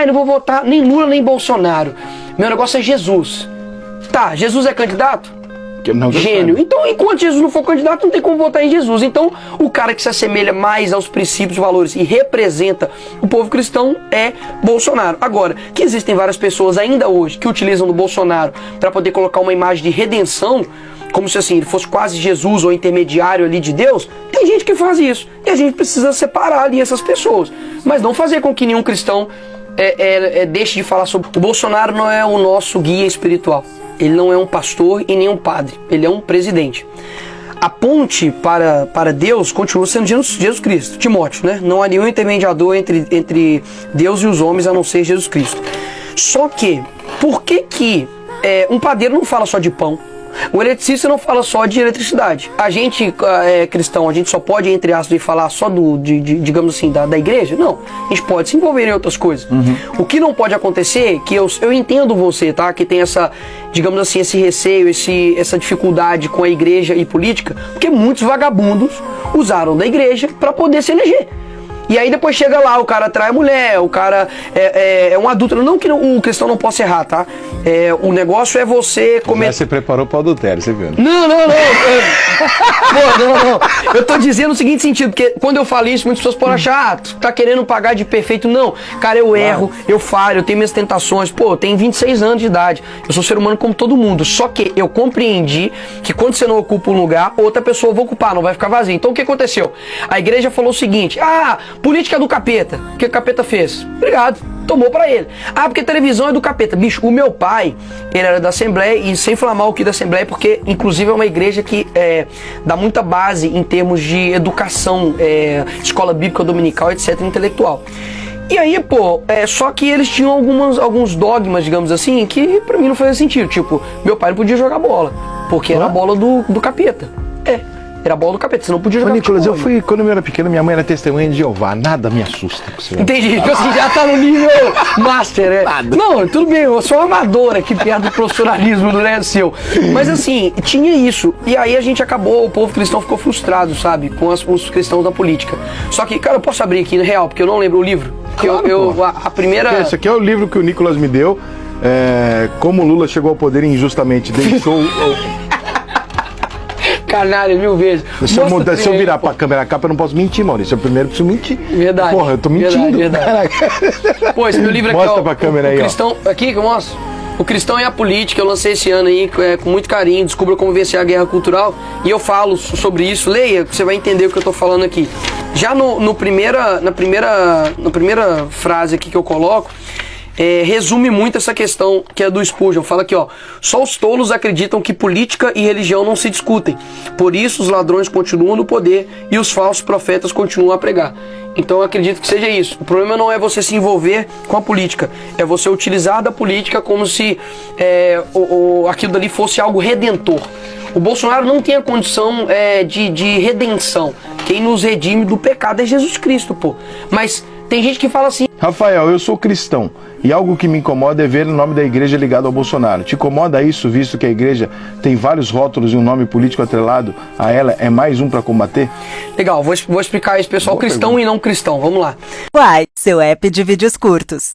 eu não vou votar nem Lula nem Bolsonaro. Meu negócio é Jesus. Tá, Jesus é candidato? Não, gênio. Então, enquanto Jesus não for candidato, não tem como votar em Jesus. Então, o cara que se assemelha mais aos princípios e valores e representa o povo cristão é Bolsonaro. Agora, que existem várias pessoas ainda hoje que utilizam do Bolsonaro para poder colocar uma imagem de redenção, como se assim, ele fosse quase Jesus ou intermediário ali de Deus, tem gente que faz isso. E a gente precisa separar ali essas pessoas. Mas não fazer com que nenhum cristão deixe de falar sobre... O Bolsonaro não é o nosso guia espiritual. Ele não é um pastor e nem um padre. Ele é um presidente. A ponte para Deus continua sendo Jesus Cristo. Timóteo, né? Não há nenhum intermediador entre Deus e os homens a não ser Jesus Cristo. Só que, por que um padeiro não fala só de pão? O eletricista não fala só de eletricidade. A gente, cristão, a gente só pode, entre aspas, falar só digamos assim, da igreja? Não. A gente pode se envolver em outras coisas. Uhum. O que não pode acontecer, que eu entendo você, tá? Que tem essa, digamos assim, esse receio, essa dificuldade com a igreja e política, porque muitos vagabundos usaram da igreja para poder se eleger. E aí depois chega lá, o cara trai a mulher, o cara é um adulto. Não que o cristão não possa errar, tá? O negócio é você comer... Já se preparou para o adultério, você viu? Não. Não. Eu tô dizendo o seguinte sentido, porque quando eu falo isso, muitas pessoas podem achar, tu tá querendo pagar de perfeito. Não, cara, eu erro, eu falho, eu tenho minhas tentações. Pô, eu tenho 26 anos de idade, eu sou ser humano como todo mundo. Só que eu compreendi que quando você não ocupa um lugar, outra pessoa vai ocupar, não vai ficar vazio. Então o que aconteceu? A igreja falou o seguinte, política do capeta. O que o capeta fez? Obrigado. Tomou pra ele. Porque televisão é do capeta. Bicho, o meu pai, ele era da Assembleia, e sem falar mal aqui da Assembleia, porque inclusive é uma igreja que dá muita base em termos de educação, escola bíblica dominical, etc, intelectual. E aí, só que eles tinham alguns dogmas, digamos assim, que pra mim não fazia sentido. Tipo, meu pai não podia jogar bola, porque era a bola do capeta. Era a bola do capeta, você não podia jogar Nicolas, quando eu era pequeno, minha mãe era testemunha de Jeová, nada me assusta. Entendi, tipo assim, já tá no nível master, né? Nada. Não, tudo bem, eu sou amador aqui perto do profissionalismo, não é seu. Mas assim, tinha isso, e aí a gente acabou, o povo cristão ficou frustrado, sabe, com os cristãos da política. Só que, cara, eu posso abrir aqui, na real, porque eu não lembro o livro. Claro, a primeira... Esse aqui é o livro que o Nicolas me deu, como Lula chegou ao poder injustamente, deixou... Canalha, 1000 vezes. Se eu virar pra câmera a capa, eu não posso mentir, Maurício. Eu primeiro preciso mentir. Verdade. Porra, eu tô mentindo. Verdade. Pô, esse meu livro aqui, mostra pra câmera aí, cristão, aqui que eu mostro. O Cristão e a Política, eu lancei esse ano aí com muito carinho, Descubra Como Vencer a Guerra Cultural, e eu falo sobre isso. Leia, você vai entender o que eu tô falando aqui. Já na primeira frase aqui que eu coloco, resume muito essa questão que é do Spurgeon. Fala aqui, só os tolos acreditam que política e religião não se discutem. Por isso os ladrões continuam no poder e os falsos profetas continuam a pregar. Então eu acredito que seja isso. O problema não é você se envolver com a política, é você utilizar da política como se aquilo dali fosse algo redentor. O Bolsonaro não tem a condição de redenção. Quem nos redime do pecado é Jesus Cristo, pô. Mas tem gente que fala assim... Rafael, eu sou cristão e algo que me incomoda é ver o nome da igreja ligado ao Bolsonaro. Te incomoda isso, visto que a igreja tem vários rótulos e um nome político atrelado a ela é mais um para combater? Legal, vou explicar isso, pessoal. Boa cristão pergunta. E não cristão, vamos lá. Uai, seu app de vídeos curtos.